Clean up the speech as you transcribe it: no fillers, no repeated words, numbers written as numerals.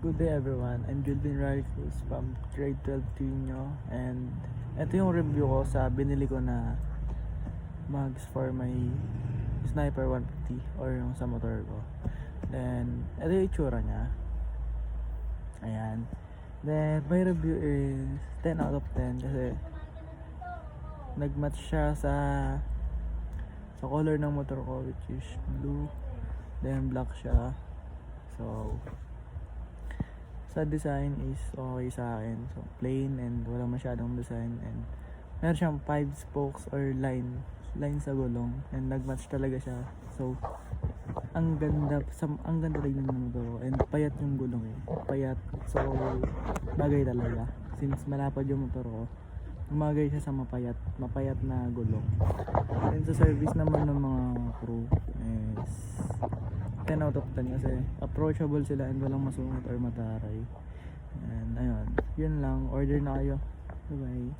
Good day everyone, I'm Julvin Raricus from grade 12 Trino, and ito yung review ko sa binili ko na mugs for my Sniper 150 or yung sa motor ko. Then ito yung itsura niya. Ayan. Then my review is 10 out of 10 kasi nagmatch siya sa color ng motor ko, which is blue, then black siya. So sa design is okay sa akin, so plain and wala masyadong design, and meron siyang 5 spokes or line sa gulong, and nagmatch talaga siya. So ang ganda tignan ng motor ko, and payat yung gulong payat, so bagay talaga since malapad yung motor ko. Umagay siya sa mapayat na gulong. And sa service naman ng mga crew is 10 out of 10 kasi approachable sila and walang masungit or mataray. And ayun, yun lang, order na kayo. Bye bye.